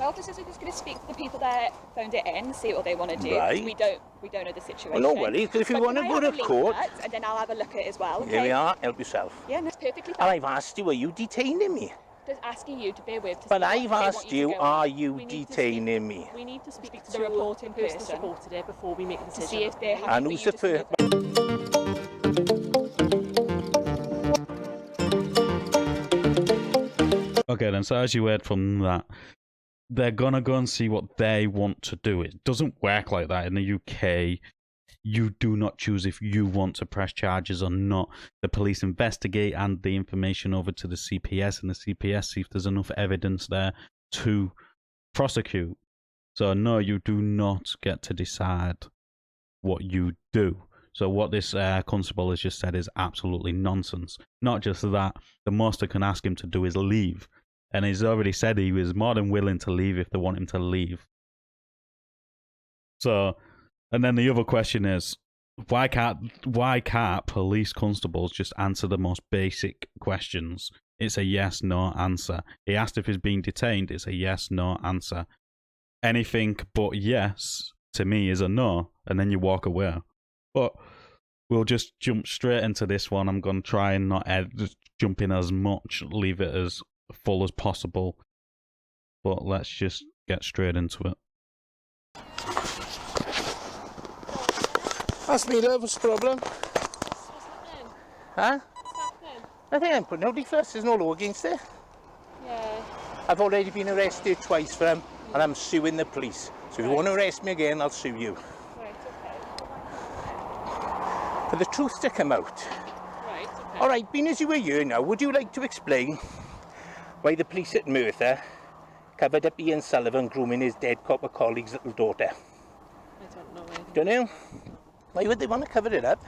Well, just as we're just going to speak to the people that phoned it in, see what they want to do. Right. We don't know the situation. Well, no worries, because if you want to go to court... And then I'll have a look at it as well, okay? Here we are, help yourself. Yeah, that's perfectly fine. And I've asked you, are you detaining me? Just asking you to bear with. But I've asked you, are you detaining me? We need to speak to the reporting person that reported it before we make a decision. To see if they're happy. And who's the first? Okay then, so as you heard from that, they're gonna go and see what they want to do. It doesn't work like that in the UK. You do not choose if you want to press charges or not. The police investigate and the information over to the CPS, and the CPS see if there's enough evidence there to prosecute. So no, you do not get to decide what you do. So what this constable has just said is absolutely nonsense. Not just that, the most they can ask him to do is leave. And he's already said he was more than willing to leave if they want him to leave. So, and then the other question is, why can't police constables just answer the most basic questions? It's a yes/no answer. He asked if he's being detained. It's a yes/no answer. Anything but yes to me is a no, and then you walk away. But we'll just jump straight into this one. I'm going to try and not just jump in as much, leave it as full as possible. But let's just get straight into it. That's me, love. What's the problem? What's happening? Huh? What's happening? Nothing, I'm putting no leaflets. There's no law against it. Yeah. I've already been arrested twice for them, and I'm suing the police. So if you want to arrest me again, I'll sue you. Right, okay. For the truth to come out. Right, okay. All right, being as you were here now, would you like to explain why the police at Merthyr covered up Ian Sullivan grooming his dead copper colleague's little daughter? I don't know anything. Don't you? Why would they want to cover it up?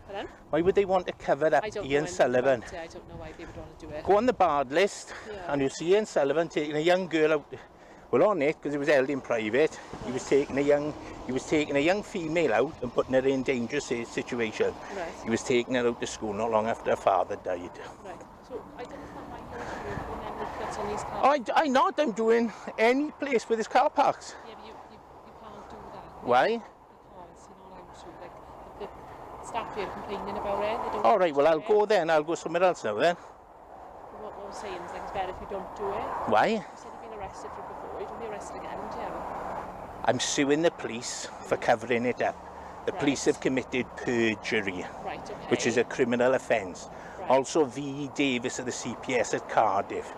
Pardon? Why would they want to cover up Ian Sullivan? I don't know why they would want to do it. Go on the barred list, Yeah. and you'll see Ian Sullivan taking a young girl out. Well, on it, because it was held in private, he was taking a young female out and putting her in dangerous situation. Right. He was taking her out to school not long after her father died. Right. So I don't understand why you're doing them leaflets on these cars. I'm not. I'm doing any place where there's car parks. Yeah, but you can't do that. Why? Because you're not allowed to. Like, the staff here are complaining about it. They don't All right, well, I'll do it. go then. I'll go somewhere else now then. What I'm saying is, like, it's better if you don't do it. Why? You said you've been arrested for it before. You don't be arrested again, would you? I'm suing the police for covering it up. The Right. police have committed perjury, Right, okay. which is a criminal offence. Right. Also, V. Davis at the CPS at Cardiff.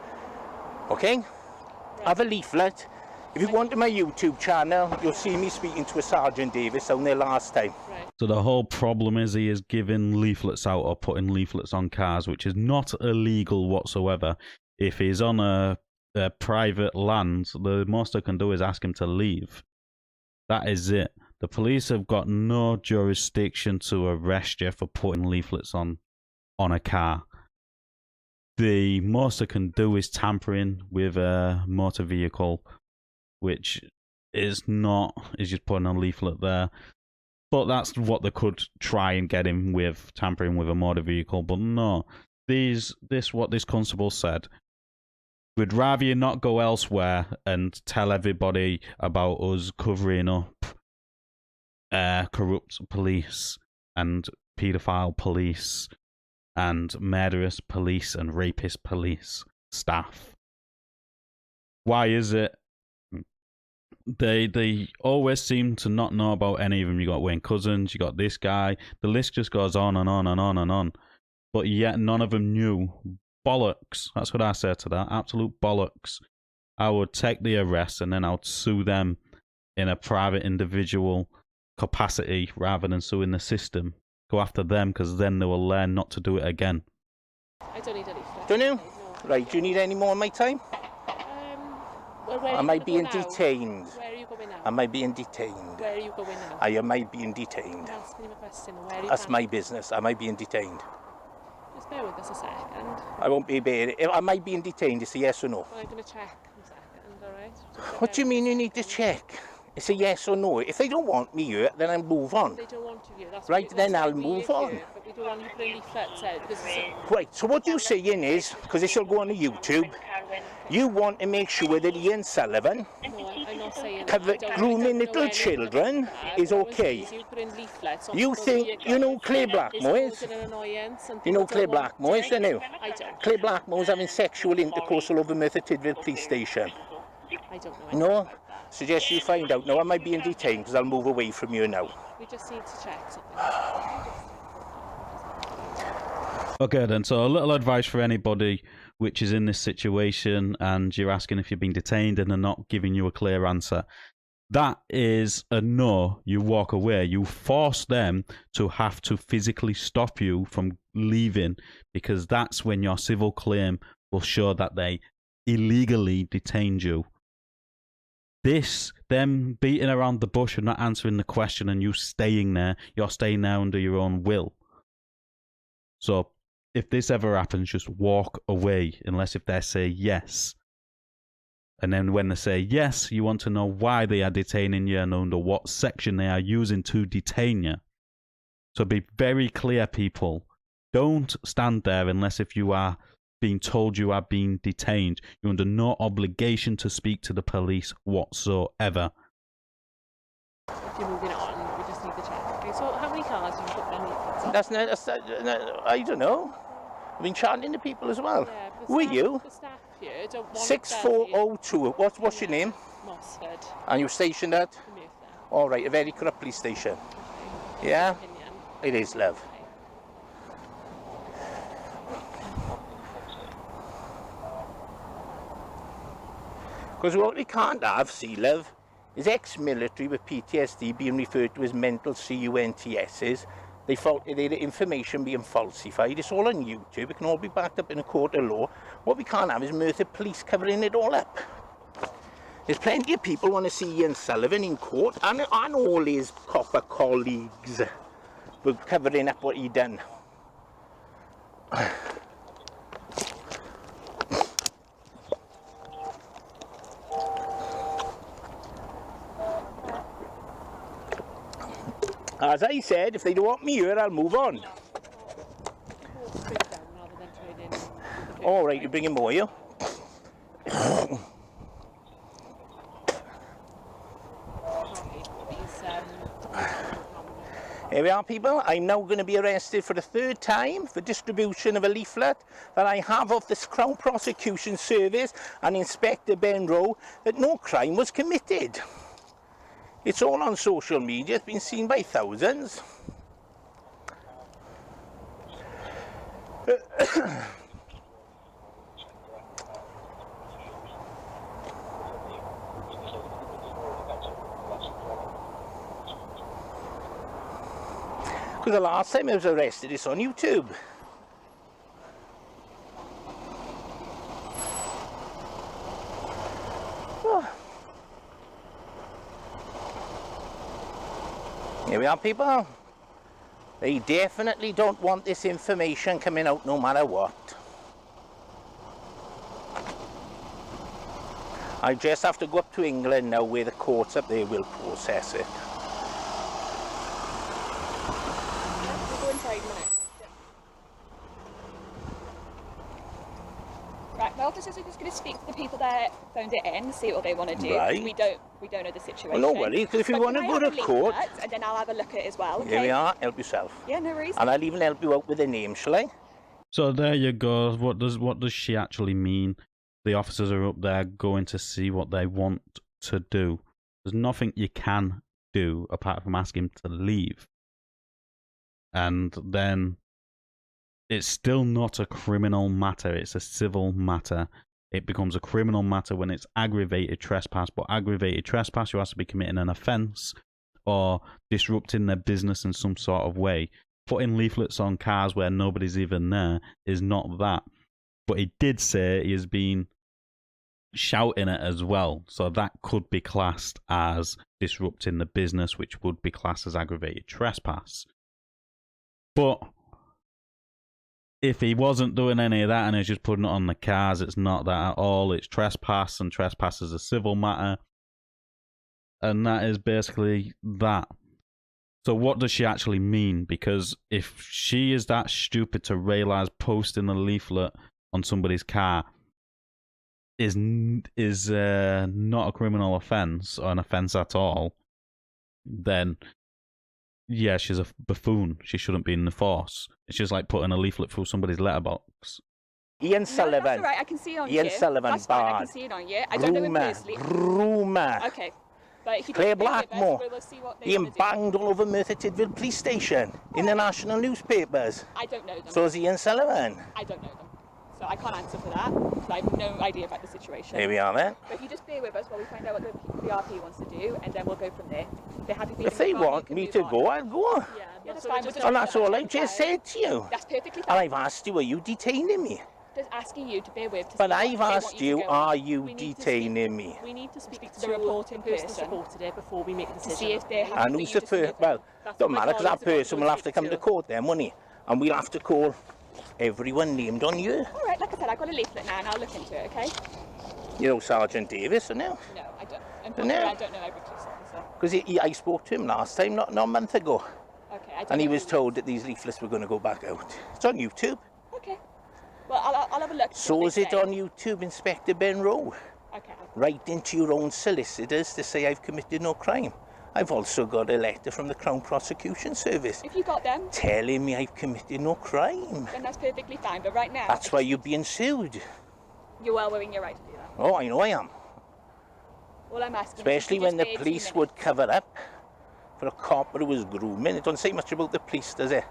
Okay? Right. Have a leaflet. If you go onto my YouTube channel, you'll see me speaking to a Sergeant Davis down there last time. Right. So the whole problem is he is giving leaflets out or putting leaflets on cars, which is not illegal whatsoever. If he's on a private land, the most I can do is ask him to leave. That is it. The police have got no jurisdiction to arrest you for putting leaflets on a car. The most I can do is tampering with a motor vehicle, which is just putting a leaflet there. But that's what they could try and get him with, tampering with a motor vehicle. But no, what this constable said, we'd rather you not go elsewhere and tell everybody about us covering up corrupt police and paedophile police and murderous police and rapist police staff. Why is it? They always seem to not know about any of them. You got Wayne Couzens, you got this guy. The list just goes on and on and on and on. But yet none of them knew. Bollocks. That's what I say to that. Absolute bollocks. I would take the arrest and then I would sue them in a private individual capacity rather than suing the system. Go after them because then they will learn not to do it again. I don't need any leaflets. Don't you? No. Right, do you need any more of my time? Well, where are Am you I gonna being go now? detained? Where are you going now? Am I being detained? Where are you going now? Am I being detained? I'm asking you a question. Where are you That's going? my business. Am I being detained? Just bear with us a second. I won't be being. Am I being detained? It's a yes or no. Well, I'm going to check in a second, alright? What do you mean you need to check? It's a yes or no. If they don't want me here, then I'll move on. They don't want you here. That's Right, why, then that's why I'll we move live on. here, but we don't want you putting leaflets out because it's Right, so what you're saying is, because this will go on the YouTube, you want to make sure that Ian Sullivan no, I'm not saying cover, that. I don't grooming know little anything children about that. is What I was okay. saying is you putting leaflets on You people's think, vehicles you know Claire is Blackmore is? causing an annoyance and You know people Claire don't want Blackmore is, don't you? I don't. Claire Blackmore's having sexual intercourse all over Merthyr Tydfil police station. I don't know anything No? about that. Suggest you find out. No, am I being detained? Because I'll move away from you now. We just need to check something. Okay, then. So a little advice for anybody which is in this situation and you're asking if you've been detained and they're not giving you a clear answer. That is a no. You walk away. You force them to have to physically stop you from leaving, because that's when your civil claim will show that they illegally detained you. Them beating around the bush and not answering the question and you staying there, you're staying there under your own will. So if this ever happens, just walk away, unless if they say yes. And then when they say yes, you want to know why they are detaining you and under what section they are using to detain you. So be very clear, people. Don't stand there unless if you are being told you are being detained. You're under no obligation to speak to the police whatsoever. If you're moving on, we just need to check. Okay, so how many cars have you put down leaflets on? I don't know. I've been chatting to people as well. Yeah, but Who are staff- you? The staff here don't want 6402. What's your name? Mossford, And you're stationed at? the Merthyr. All right, a very corrupt police station. Yeah? Opinion. It is, love. Okay. Because what we can't have, see, love, is ex-military with PTSD being referred to as mental CUNTSs. They faulted their information being falsified. It's all on YouTube. It can all be backed up in a court of law. What we can't have is Merthyr police covering it all up. There's plenty of people want to see Ian Sullivan in court, and all his copper colleagues were covering up what he done. As I said, if they don't want me here, I'll move on. Straight down rather than trading with the All right, you're bringing more, you? Here we are, people. I'm now going to be arrested for the third time for distribution of a leaflet that I have of the Crown Prosecution Service and Inspector Benroe that no crime was committed. It's all on social media. It's been seen by thousands. Because the last time I was arrested, it's on YouTube. Oh. Here we are, people. They definitely don't want this information coming out no matter what. I just have to go up to England now where the courts up there will process it. We'll go inside in a minute. Right, my officers are just going to speak to the people that phoned it in, see what they want to do. Right. We don't know the situation. Well, no worries, because if you But want to can I go have to the court, leaflet, and then I'll have a look at it as well. Okay? here we are, help yourself. Yeah, no worries. And I'll even help you out with the name, shall I? So there you go. What does she actually mean? The officers are up there going to see what they want to do. There's nothing you can do apart from ask him to leave. And then it's still not a criminal matter. It's a civil matter. It becomes a criminal matter when it's aggravated trespass. But aggravated trespass, you have to be committing an offence or disrupting their business in some sort of way. Putting leaflets on cars where nobody's even there is not that. But he did say he has been shouting it as well. So that could be classed as disrupting the business, which would be classed as aggravated trespass. But if he wasn't doing any of that and he's just putting it on the cars, it's not that at all. It's trespass, and trespass is a civil matter. And that is basically that. So what does she actually mean? Because if she is that stupid to realise posting a leaflet on somebody's car is not a criminal offence or an offence at all, then yeah, she's a buffoon. She shouldn't be in the force. It's just like putting a leaflet through somebody's letterbox. Ian No, Sullivan. that's all right. I can see it on Ian you. Sullivan, That's fine. I bad. can see it on you. I don't know him personally. Rumour. Okay. But if you Claire don't agree with us, Blackmore. we'll see what they Ian want to do. banged all over Merthyr Tydfil police station in the national newspapers. I don't know them. So is Ian Sullivan. I don't know them. So I can't answer for that. So I have no idea about the situation. Here we are then. But if you just bear with us while we find out what the RP wants to do, and then we'll go from there. If they're happy for you If they want me to go, I'll go. Yeah, that's fine. And that's all I just said to you. That's perfectly And fine. I've asked you, are you detaining me? Just asking you to bear with. But I've want asked to you, go on. are you We need to detaining me? We need to speak to the reporting the person person supported it before we make a to decision. see if they're happy And for who's you the to submit person? Well, That's don't what my matter, because that colleagues are going person to will have to speak come to to. court then, won't he? And we'll have to call everyone named on you. All right, like I said, I've got a leaflet now, and I'll look into it. Okay? You know Sergeant Davis, don't you? No, I don't. Unfortunately, No. I don't know every police officer. Because I spoke to him last time, not a month ago. Okay, I don't And he know was who told that these leaflets were going to go back out. It's on YouTube. Okay. Well, I'll have a look. So is it on YouTube, Inspector Ben Rowe? Okay. Write into your own solicitors to say I've committed no crime. I've also got a letter from the Crown Prosecution Service If you got them, telling me I've committed no crime. then that's perfectly fine. But right now, That's why you're being sued. you're well within your right to do that. Oh, I know I am. All I'm asking Especially is when the just bear 2 police minutes. would cover up for a cop who was grooming. It doesn't say much about the police, does it?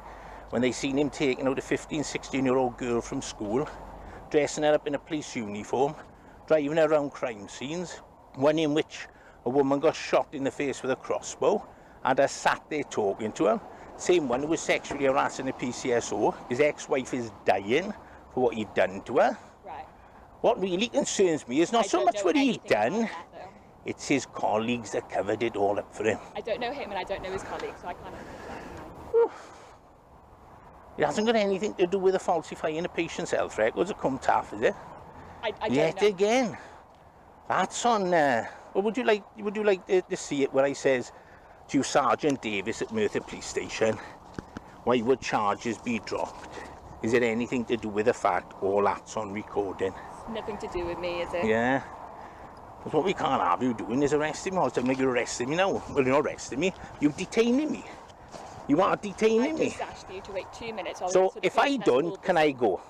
When they seen him taking out a 15, 16-year-old girl from school, dressing her up in a police uniform, driving her around crime scenes, one in which a woman got shot in the face with a crossbow and has sat there talking to him. Same one who was sexually harassing a PCSO. His ex-wife is dying for what he'd done to her. Right. What really concerns me is not I so don't much know what he's anything about done, that, though. it's his colleagues that covered it all up for him. I don't know him and I don't know his colleagues, so I can't answer that. No. It hasn't got anything to do with the falsifying a patient's health records at come taff, is it? I don't Yet know. again, that's on. Well, would you like to see it where I says to Sergeant Davis at Merthyr Police Station, why would charges be dropped? Is it anything to do with the fact all that's on recording? Nothing to do with me, is it? Yeah. Because what we can't have you doing is arresting me all the time. Like you're arresting me now. Well, you're not arresting me. You're detaining me. You are I detaining me. just asked you to wait 2 minutes. while we So answer the if I person that's don't, called can this. I go?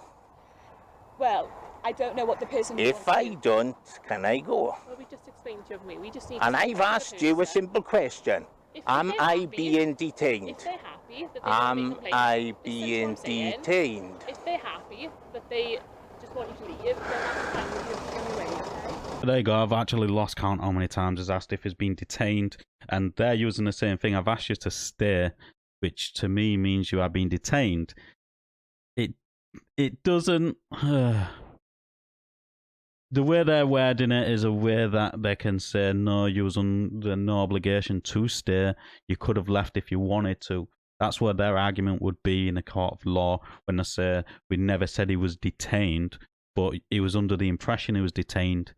Well, I don't know what the person If wants I to do. don't, can I go? Well, we just explained to you, haven't we? We just need And to I've asked you a simple question. Am they're I happy- being detained? If they're happy that they Am want to make a I complaint, being this is what I'm saying. detained? If they're happy that they just want you to leave, then that's fine with you anyway, okay? There you go. I've actually lost count how many times I've asked if he's been detained, and they're using the same thing. I've asked you to stay, which to me means you are being detained. It doesn't. The way they're wording it is a way that they can say no, you was under no obligation to stay. You could have left if you wanted to. That's what their argument would be in a court of law when they say we never said he was detained, but he was under the impression he was detained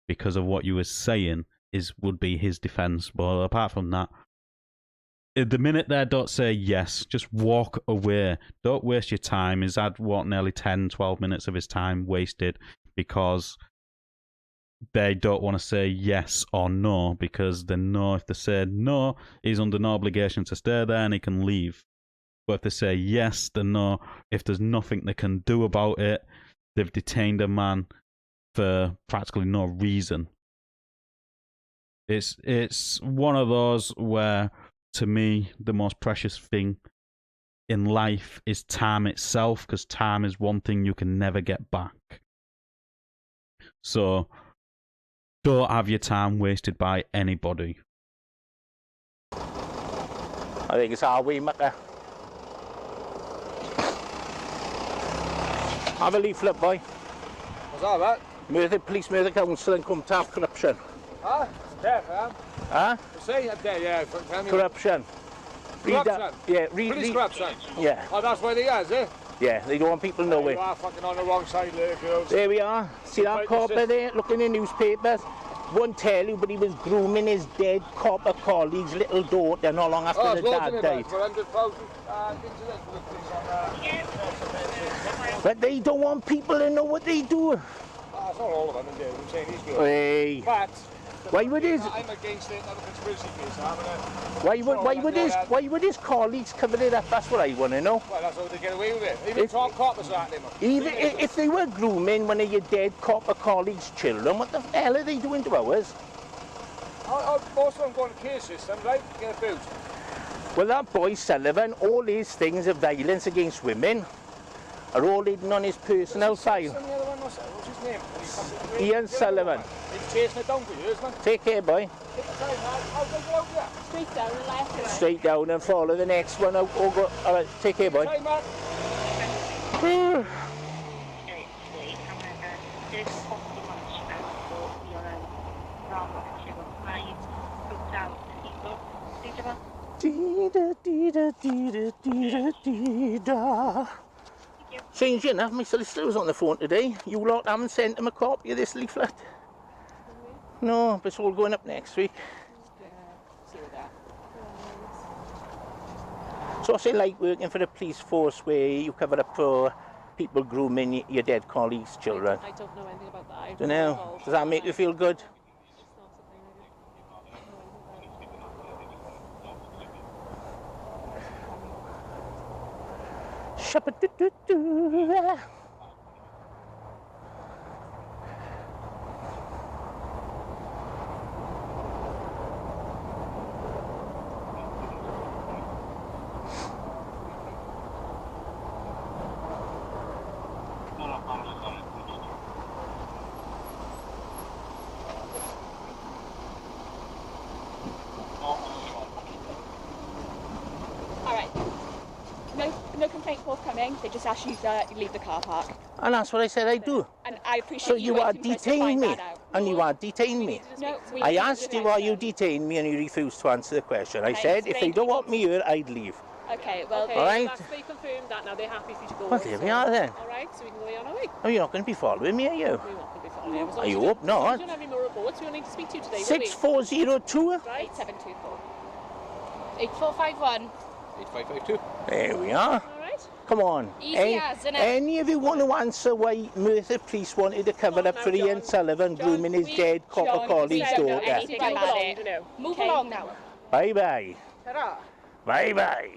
because of what you were saying would be his defence. But apart from that, the minute they don't say yes, just walk away. Don't waste your time. He's had, nearly 10, 12 minutes of his time wasted because they don't want to say yes or no, because they know if they say no, he's under no obligation to stay there and he can leave. But if they say yes, they know if there's nothing they can do about it, they've detained a man for practically no reason. It's one of those where, to me, the most precious thing in life is time itself, because time is one thing you can never get back. So don't have your time wasted by anybody. I think it's our way, mucker. Have a leaflet, boy. What's that, mate? Merthyr Police, Merthyr Council and come taff corruption. Huh? Yeah, fam. Huh? You see? Yeah, tell me. Corruption. Read that. Corruption? Yeah, read. Police read- corruption? Yeah, Oh, that's where they are, is it? yeah, they don't want people to know You it. are fucking on the wrong side there, girls. There we are. See that Right, corporate this is- there, looking in newspapers? won't tell you, but he was grooming his dead copper colleague's little daughter not long after Oh, the it's loads dad of it, died. for 100,000 incidents for the police on that. But they don't want people to know what they do. It's not all of them, I'm saying these girls. Hey. But Why would his I'm against it, not a conspiracy case. why would his colleagues cover it up? That's what I want to know. Well, that's how they get away with it. Even top coppers are at them. Even if they were grooming one of your dead copper colleagues' children, what the hell are they doing to ours? Most of them go on the case system, right? Get a boot. Well, that boy Sullivan, all his things of violence against women are all hidden on his personal file. What's his name? Ian Sullivan. He's chasing it down for years, man. Take care, boy. Take your time, man. How's it go out there? Straight down and left. Right? Straight down and follow the next one out. All right, take care, boy. Time, man. Strangely enough, my solicitor was on the phone today. You lot haven't sent him a copy of this leaflet. No, but it's all going up next week. So what's it like working for the police force where you cover up for people grooming your dead colleagues' children? I don't know anything about that. I Don't know. Does that make you feel good? Shabba-doo-doo-doo. Alright. No complaint forthcoming. They just ask you to leave the car park. And that's what I said I'd do. And I appreciate So you are waiting for us to detaining find me. that out. And you are detaining me. No, we I need to asked you find why out. you detained me and you refused to answer the question. I Okay, said if they explain. don't want me here, I'd leave. Okay, well, Okay, Alright. they confirmed that now. They're happy for you to go. Well, there we are then. Alright, so we can go on our way. Oh, you're not going to be following me, are you? We won't be following you. As long I as you hope don't- not. We don't have any more reports. We only need to speak to you today. 6402. Right? 8724. 8451. 8552. There we are. Alright. Come on. Easy as, innit? Any of you want to answer why Merthyr Police wanted to cover Come on up for now, Ian John. Sullivan John, grooming his dead copper John, colleague's we don't know daughter? anything Move about along, it. you know. Move along now. Bye bye. Ta-ra. Bye bye.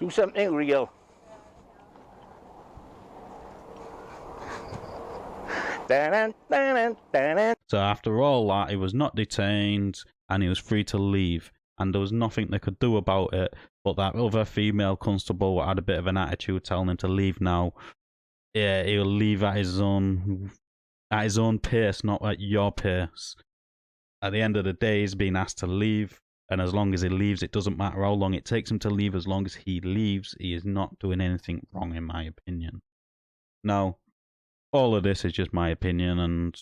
Do something real. Dun, dun, dun, dun. So after all that, he was not detained and he was free to leave. And there was nothing they could do about it. But that other female constable had a bit of an attitude telling him to leave now. Yeah, he'll leave at his own pace, not at your pace. At the end of the day, he's been asked to leave. And as long as he leaves, it doesn't matter how long it takes him to leave. As long as he leaves, he is not doing anything wrong, in my opinion. Now, all of this is just my opinion and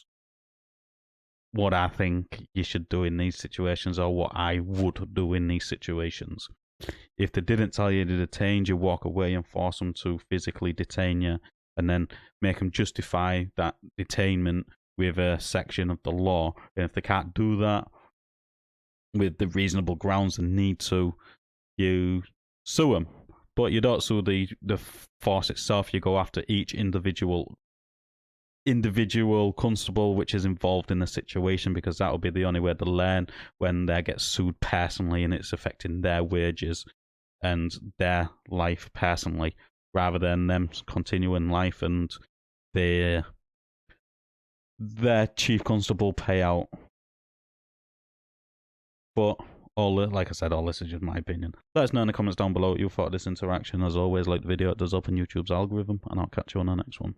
what I think you should do in these situations, or what I would do in these situations. If they didn't tell you to detain you, walk away and force them to physically detain you, and then make them justify that detainment with a section of the law. And if they can't do that with the reasonable grounds and need to, you sue them. But you don't sue the force itself. You go after each individual constable which is involved in the situation, because that will be the only way to learn when they get sued personally and it's affecting their wages and their life personally, rather than them continuing life and their chief constable payout. But like I said, all this is just my opinion. Let us know in the comments down below what you thought of this interaction. As always, like the video, it does open YouTube's algorithm, and I'll catch you on the next one.